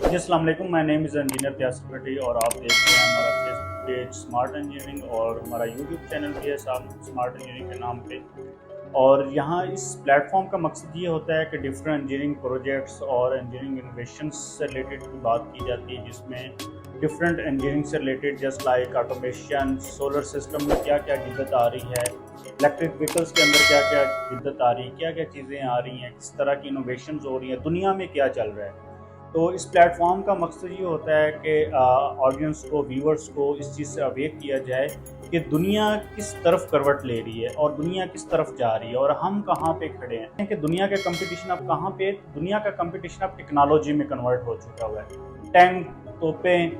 जी अस्सलाम वालेकुम, my name is engineer त्यासिर भट्टी और आप देख रहे हैं हमारा फेसबुक पेज स्मार्ट इंजीनियरिंग और हमारा यूट्यूब चैनल भी है स्मार्ट इंजीनियरिंग के नाम पे। और यहाँ इस प्लेटफॉर्म का मकसद ये होता है कि डिफरेंट इंजीनियरिंग प्रोजेक्ट्स और इंजीनियरिंग इनोवेशन से रिलेटेड की बात की जाती है, जिसमें डिफरेंट इंजीनियरिंग से related just like automation, solar system में क्या क्या जिद्दत आ रही है, इलेक्ट्रिक व्हीकल्स के अंदर क्या क्या जिद्दत आ रही है, क्या क्या चीज़ें आ रही हैं, किस तरह की इनोवेशंस हो रही हैं, दुनिया में क्या चल रहा है। तो इस प्लेटफॉर्म का मकसद ये होता है कि ऑडियंस को, व्यूअर्स को इस चीज़ से अवेक किया जाए कि दुनिया किस तरफ करवट ले रही है और दुनिया किस तरफ जा रही है और हम कहाँ पे खड़े हैं। कि दुनिया का कंपटीशन अब कहाँ पे, दुनिया का कंपटीशन अब टेक्नोलॉजी में कन्वर्ट हो चुका हुआ है। टैंक, तोपें,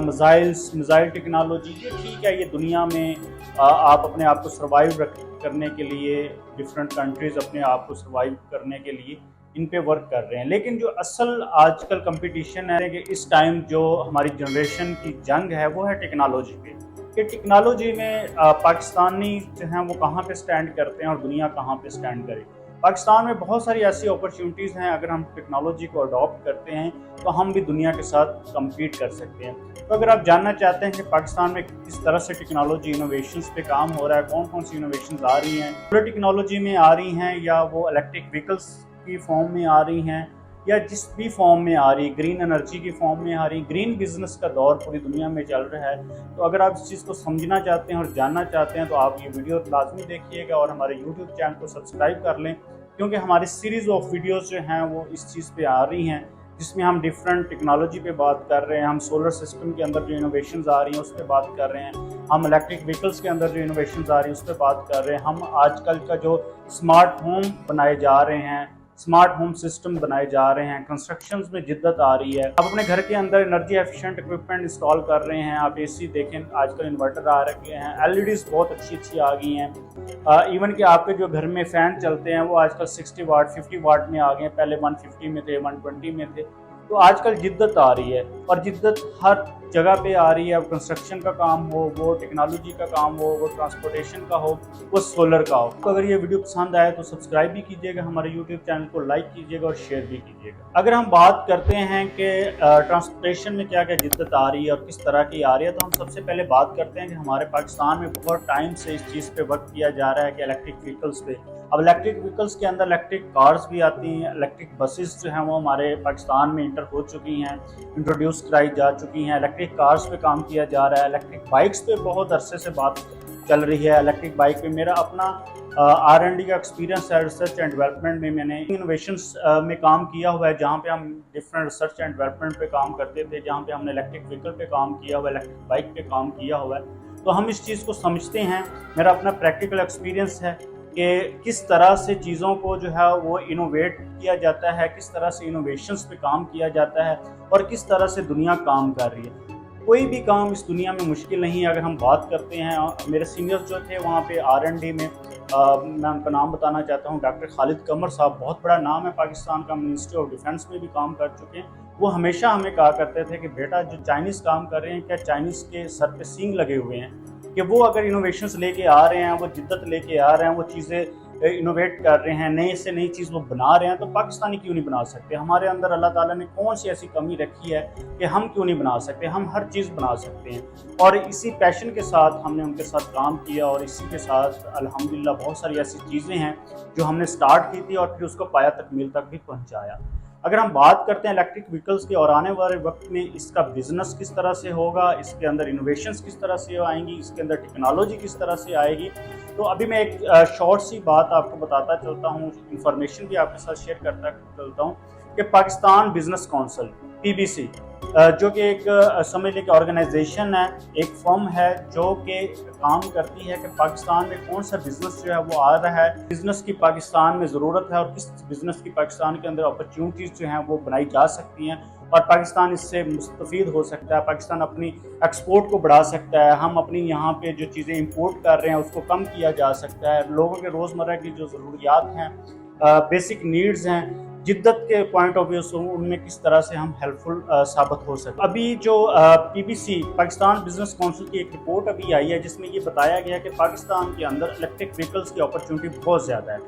मिसाइल टेक्नोलॉजी, ये ठीक है, ये दुनिया में आप अपने आप को सर्वाइव करने के लिए, डिफरेंट कंट्रीज़ अपने आप को सर्वाइव करने के लिए इन पे वर्क कर रहे हैं। लेकिन जो असल आजकल कंपटीशन है कि इस टाइम जो हमारी जनरेशन की जंग है वो है टेक्नोलॉजी पे, कि टेक्नोलॉजी में पाकिस्तानी जो हैं वो कहाँ पे स्टैंड करते हैं और दुनिया कहाँ पे स्टैंड करे। पाकिस्तान में बहुत सारी ऐसी अपॉर्चुनिटीज़ हैं, अगर हम टेक्नोलॉजी को अडॉप्ट करते हैं तो हम भी दुनिया के साथ कम्पीट कर सकते हैं। तो अगर आप जानना चाहते हैं कि पाकिस्तान में किस तरह से टेक्नोलॉजी इनोवेशंस पे काम हो रहा है, कौन कौन सी इनोवेशंस आ रही हैं, सोलर टेक्नोलॉजी में आ रही हैं या वो इलेक्ट्रिक व्हीकल्स की फॉर्म में आ रही हैं या जिस भी फॉर्म में आ रही, ग्रीन एनर्जी की फॉर्म में आ रही, ग्रीन बिजनेस का दौर पूरी दुनिया में चल रहा है। तो अगर आप इस चीज़ को समझना चाहते हैं और जानना चाहते हैं तो आप ये वीडियो लाजमी देखिएगा और हमारे यूट्यूब चैनल को सब्सक्राइब कर लें, क्योंकि हमारी सीरीज़ ऑफ वीडियोज़ जो हैं वो इस चीज़ पे आ रही हैं, जिसमें हम डिफरेंट टेक्नोलॉजी पे बात कर रहे हैं, हम सोलर सिस्टम के अंदर जो इनोवेशंस आ रही हैं उस पर बात कर रहे हैं, हम इलेक्ट्रिक व्हीकल्स के अंदर जो इनोवेशंस आ रही हैं उस पर बात कर रहे हैं, हम आजकल का जो स्मार्ट होम बनाए जा रहे हैं, स्मार्ट होम सिस्टम बनाए जा रहे हैं, कंस्ट्रक्शंस में जिद्दत आ रही है। आप अपने घर के अंदर एनर्जी एफिशिएंट इक्विपमेंट इंस्टॉल कर रहे हैं, आप एसी देखें, आजकल इन्वर्टर आ रखे हैं, एलईडीज़ बहुत अच्छी आ गई हैं। इवन कि आपके जो घर में फ़ैन चलते हैं वो आजकल 60 वाट 50 वाट में आ गए हैं, पहले 150 में थे, 120 में थे। तो आजकल जिद्दत आ रही है और जिद्दत हर जगह पे आ रही है। अब कंस्ट्रक्शन का काम हो, वो टेक्नोलॉजी का काम हो, वो ट्रांसपोर्टेशन का हो, वो सोलर का हो। तो अगर ये वीडियो पसंद आए तो सब्सक्राइब भी कीजिएगा, हमारे यूट्यूब चैनल को लाइक कीजिएगा और शेयर भी कीजिएगा। अगर हम बात करते हैं कि ट्रांसपोर्टेशन में क्या क्या जिद्दत आ रही है और किस तरह की आ रही है, तो हम सबसे पहले बात करते हैं कि हमारे पाकिस्तान में बहुत टाइम से इस चीज़ पे वर्क किया जा रहा है कि इलेक्ट्रिक व्हीकल्स पे। अब इलेक्ट्रिक व्हीकल्स के अंदर इलेक्ट्रिक कार्स भी आती हैं, इलेक्ट्रिक बसेस जो हैं वो हमारे पाकिस्तान में इंटर हो चुकी हैं, इंट्रोड्यूस कराई जा चुकी हैं, इलेक्ट्रिक कार्स पे काम किया जा रहा है, इलेक्ट्रिक बाइक्स पे बहुत अरसे से बात चल रही है। इलेक्ट्रिक बाइक पे मेरा अपना R&D का एक्सपीरियंस है, रिसर्च एंड डेवलपमेंट में मैंने इनोवेशंस में काम किया हुआ है, जहाँ पे हम डिफरेंट रिसर्च एंड डेवलपमेंट पे काम करते थे, जहाँ पे हमने इलेक्ट्रिक व्हीकल पे काम किया हुआ है, इलेक्ट्रिक बाइक पे काम किया हुआ है। तो हम इस चीज़ को समझते हैं, मेरा अपना प्रैक्टिकल एक्सपीरियंस है कि किस तरह से चीज़ों को जो है वो इनोवेट किया जाता है, किस तरह से इनोवेशंस पे काम किया जाता है और किस तरह से दुनिया काम कर रही है। कोई भी काम इस दुनिया में मुश्किल नहीं है। अगर हम बात करते हैं, मेरे सीनियर्स जो थे वहाँ पे R&D में, मैं उनका नाम बताना चाहता हूँ, डॉक्टर खालिद कमर साहब, बहुत बड़ा नाम है पाकिस्तान का, मिनिस्ट्री ऑफ डिफेंस में भी काम कर चुके हैं। वो हमेशा हमें कहा करते थे कि बेटा जो चाइनीज़ काम कर रहे हैं, क्या चाइनीज़ के सर पे सींग लगे हुए हैं, कि वो अगर इनोवेशंस लेके आ रहे हैं, वो जिद्दत लेके आ रहे हैं, वो चीज़ें इनोवेट कर रहे हैं, नई से नई चीज़ वो बना रहे हैं, तो पाकिस्तानी क्यों नहीं बना सकते? हमारे अंदर अल्लाह ताला ने कौन सी ऐसी कमी रखी है कि हम क्यों नहीं बना सकते? हम हर चीज़ बना सकते हैं। और इसी पैशन के साथ हमने उनके साथ काम किया और इसी के साथ अल्हम्दुलिल्लाह बहुत सारी ऐसी चीज़ें हैं जो हमने स्टार्ट की थी और फिर उसको पाया तकमील तक भी पहुँचाया। अगर हम बात करते हैं इलेक्ट्रिक व्हीकल्स की और आने वाले वक्त में इसका बिजनेस किस तरह से होगा, इसके अंदर इनोवेशंस किस तरह से आएंगी, इसके अंदर टेक्नोलॉजी किस तरह से आएगी, तो अभी मैं एक शॉर्ट सी बात आपको बताता चलता हूँ, इंफॉर्मेशन भी आपके साथ शेयर करता चलता हूँ कि पाकिस्तान बिजनेस काउंसिल PBC, जो कि एक समझ लें कि ऑर्गेनाइजेशन है, एक फर्म है जो कि काम करती है कि पाकिस्तान में कौन सा बिज़नेस जो है वो आ रहा है, बिज़नेस की पाकिस्तान में ज़रूरत है और किस बिज़नेस की पाकिस्तान के अंदर अपॉर्चुनिटीज़ जो हैं वो बनाई जा सकती हैं और पाकिस्तान इससे मुस्तफ़ीद हो सकता है, पाकिस्तान अपनी एक्सपोर्ट को बढ़ा सकता है, हम अपनी यहाँ पे जो चीज़ें इंपोर्ट कर रहे हैं उसको कम किया जा सकता है, लोगों के रोज़मर्रा की जो ज़रूरियात हैं, बेसिक नीड्स हैं, जिद्दत के पॉइंट ऑफ व्यू से उनमें किस तरह से हम हेल्पफुल साबित हो सकते। अभी जो PBC पाकिस्तान बिजनेस काउंसिल की एक रिपोर्ट अभी आई है जिसमें ये बताया गया है कि पाकिस्तान के अंदर इलेक्ट्रिक व्हीकल्स की अपॉर्चुनिटी बहुत ज़्यादा है।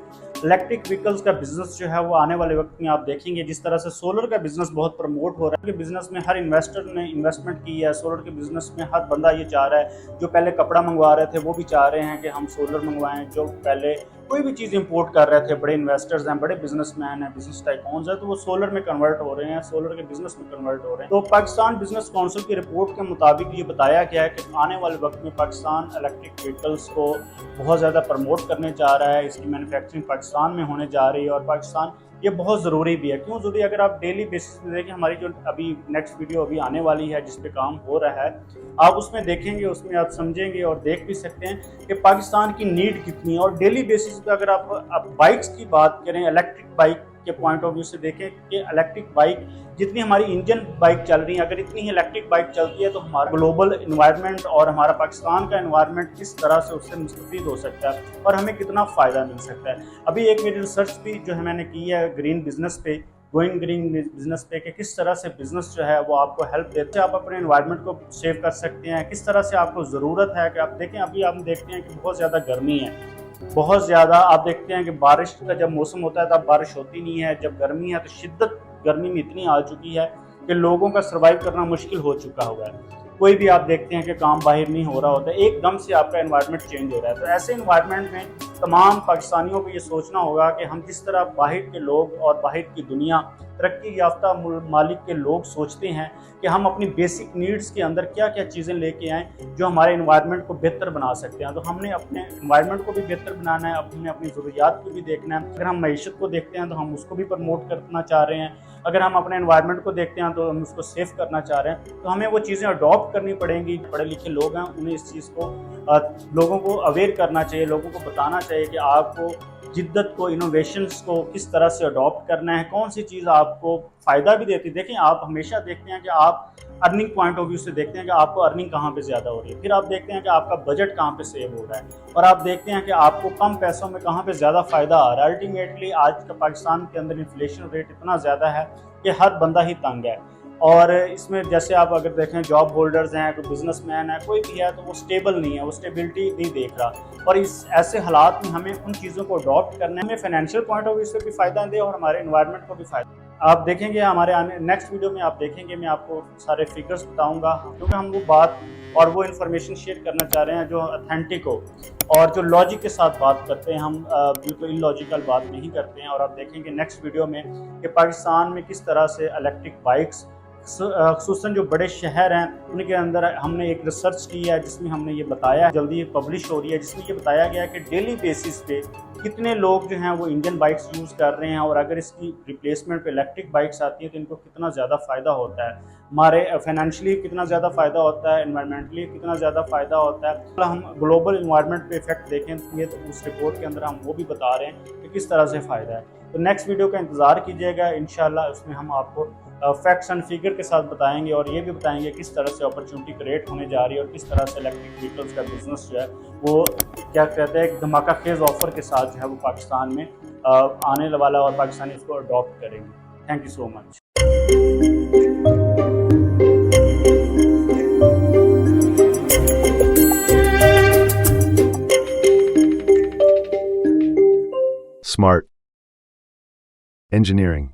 इलेक्ट्रिक व्हीकल्स का बिजनेस जो है वो आने वाले वक्त में आप देखेंगे जिस तरह से सोलर का बिजनेस बहुत प्रमोट हो रहा है कि बिजनेस में हर इन्वेस्टर ने इन्वेस्टमेंट की है। सोलर के बिजनेस में हर बंदा ये चाह रहा है, जो पहले कपड़ा मंगवा रहे थे वो भी चाह रहे हैं कि हम सोलर मंगवाएं, जो पहले कोई भी चीज़ इंपोर्ट कर रहे थे, बड़े इन्वेस्टर्स हैं, बड़े बिजनेसमैन हैं, बिजनेस टाइकॉन्स हैं, तो वो सोलर में कन्वर्ट हो रहे हैं, सोलर के बिजनेस में कन्वर्ट हो रहे हैं। तो पाकिस्तान बिजनेस काउंसिल की रिपोर्ट के मुताबिक ये बताया गया है कि आने वाले वक्त में पाकिस्तान इलेक्ट्रिक व्हीकल्स को बहुत ज़्यादा प्रमोट करने जा रहा है, इसकी मैन्युफैक्चरिंग पाकिस्तान में होने जा रही है और पाकिस्तान ये बहुत ज़रूरी भी है। क्यों ज़रूरी? अगर आप डेली बेसिस पे देखें, हमारी जो अभी नेक्स्ट वीडियो अभी आने वाली है जिस पे काम हो रहा है, आप उसमें देखेंगे, उसमें आप समझेंगे और देख भी सकते हैं कि पाकिस्तान की नीड कितनी है। और डेली बेसिस पे अगर आप बाइक्स की बात करें, इलेक्ट्रिक बाइक के पॉइंट ऑफ व्यू से देखें कि इलेक्ट्रिक बाइक जितनी हमारी इंजन बाइक चल रही है, अगर इतनी ही इलेक्ट्रिक बाइक चलती है तो हमारा ग्लोबल इन्वायरमेंट और हमारा पाकिस्तान का इन्वायरमेंट किस तरह से उससे मुस्तफीद हो सकता है और हमें कितना फ़ायदा मिल सकता है। अभी एक मेरी रिसर्च भी जो है मैंने की है ग्रीन बिजनेस पे, गोइंग ग्रीन बिजनेस पे, कि किस तरह से बिजनेस जो है वो आपको हेल्प देते हैं, आप अपने एनवायरनमेंट को सेव कर सकते हैं, किस तरह से आपको ज़रूरत है कि आप देखें अभी हम देखते हैं कि बहुत ज़्यादा गर्मी है, बहुत ज़्यादा आप देखते हैं कि बारिश का जब मौसम होता है तब बारिश होती नहीं है, जब गर्मी है तो शिद्दत गर्मी में इतनी आ चुकी है कि लोगों का सर्वाइव करना मुश्किल हो चुका हुआ है। कोई भी आप देखते हैं कि काम बाहर नहीं हो रहा होता है, एकदम से आपका एनवायरनमेंट चेंज हो रहा है। तो ऐसे एनवायरनमेंट में तमाम पाकिस्तानियों को ये सोचना होगा कि हम जिस तरह बाहर के लोग और बाहर की दुनिया तरक्की याफ्ता मालिक के लोग सोचते हैं कि हम अपनी बेसिक नीड्स के अंदर क्या क्या चीज़ें लेके आएँ जो हमारे एनवायरनमेंट को बेहतर बना सकते हैं। तो हमने अपने एनवायरनमेंट को भी बेहतर बनाना है, हमने अपनी ज़रूरियात को भी देखना है। अगर हम मईशत को देखते हैं तो हम उसको भी प्रमोट करना चाह रहे हैं, अगर हम अपने एनवायरनमेंट को देखते हैं तो हम उसको सेव करना चाह रहे हैं। तो हमें वो चीज़ें अडॉप्ट करनी पड़ेंगी। पढ़े लिखे लोग हैं, उन्हें इस चीज़ को लोगों को अवेयर करना चाहिए, लोगों को बताना चाहिए कि आपको जिद्दत को, इनोवेशंस को किस तरह से अडॉप्ट करना है, कौन सी चीज़ आपको फ़ायदा भी देती है। देखें, आप हमेशा देखते हैं कि आप अर्निंग पॉइंट ऑफ व्यू से देखते हैं कि आपको अर्निंग कहाँ पे ज़्यादा हो रही है, फिर आप देखते हैं कि आपका बजट कहाँ पे सेव हो रहा है, और आप देखते हैं कि आपको कम पैसों में कहाँ पे ज़्यादा फ़ायदा आ रहा है। अल्टीमेटली आज का पाकिस्तान के अंदर इन्फ्लेशन रेट इतना ज़्यादा है कि हर बंदा ही तंग है। और इसमें जैसे आप अगर देखें, जॉब होल्डर्स हैं, कोई बिजनेसमैन है, कोई भी है, तो वो स्टेबल नहीं है, वो स्टेबिलिटी नहीं देख रहा। और इस ऐसे हालात में हमें उन चीज़ों को अडॉप्ट करना है, हमें फाइनेंशियल पॉइंट ऑफ व्यू से भी फ़ायदा दे और हमारे एनवायरनमेंट को भी फ़ायदा। आप देखेंगे हमारे आने नेक्स्ट वीडियो में, आप देखेंगे मैं आपको सारे फिगर्स बताऊंगा, क्योंकि हम वो बात और वो इन्फॉर्मेशन शेयर करना चाह रहे हैं जो ऑथेंटिक हो और जो लॉजिक के साथ बात करते हैं। हम बिल्कुल इलॉजिकल बात नहीं करते हैं। और आप देखेंगे नेक्स्ट वीडियो में कि पाकिस्तान में किस तरह से इलेक्ट्रिक बाइक्स, ख़ुसूसन जो बड़े शहर हैं उनके अंदर हमने एक रिसर्च की है जिसमें हमने ये बताया, जल्दी पब्लिश हो रही है, जिसमें ये बताया गया है कि डेली बेसिस पे कितने लोग जो हैं वो इंजन बाइक्स यूज़ कर रहे हैं, और अगर इसकी रिप्लेसमेंट पे इलेक्ट्रिक बाइक्स आती हैं तो इनको कितना ज़्यादा फ़ायदा होता है, हमारे फाइनेंशियली कितना ज़्यादा फ़ायदा होता है, एनवायरमेंटली कितना ज़्यादा फ़ायदा होता है। हम ग्लोबल इन्वायरमेंट पे इफेक्ट देखेंगे तो उस रिपोर्ट के अंदर हम वो भी बता रहे हैं कि किस तरह से फ़ायदा है। तो नेक्स्ट वीडियो का इंतज़ार कीजिएगा, इंशाल्लाह उसमें हम आपको फैक्ट्स एंड फिगर के साथ बताएंगे और ये भी बताएंगे किस तरह से अपॉर्चुनिटी क्रिएट होने जा रही है और किस तरह से इलेक्ट्रिक व्हीकल्स का बिजनेस जो है वो क्या कहते हैं धमाका खेज ऑफर के साथ जो है वो पाकिस्तान में आने वाला और पाकिस्तानी उसको अडॉप्ट करेंगे। Thank you so much. Smart Engineering.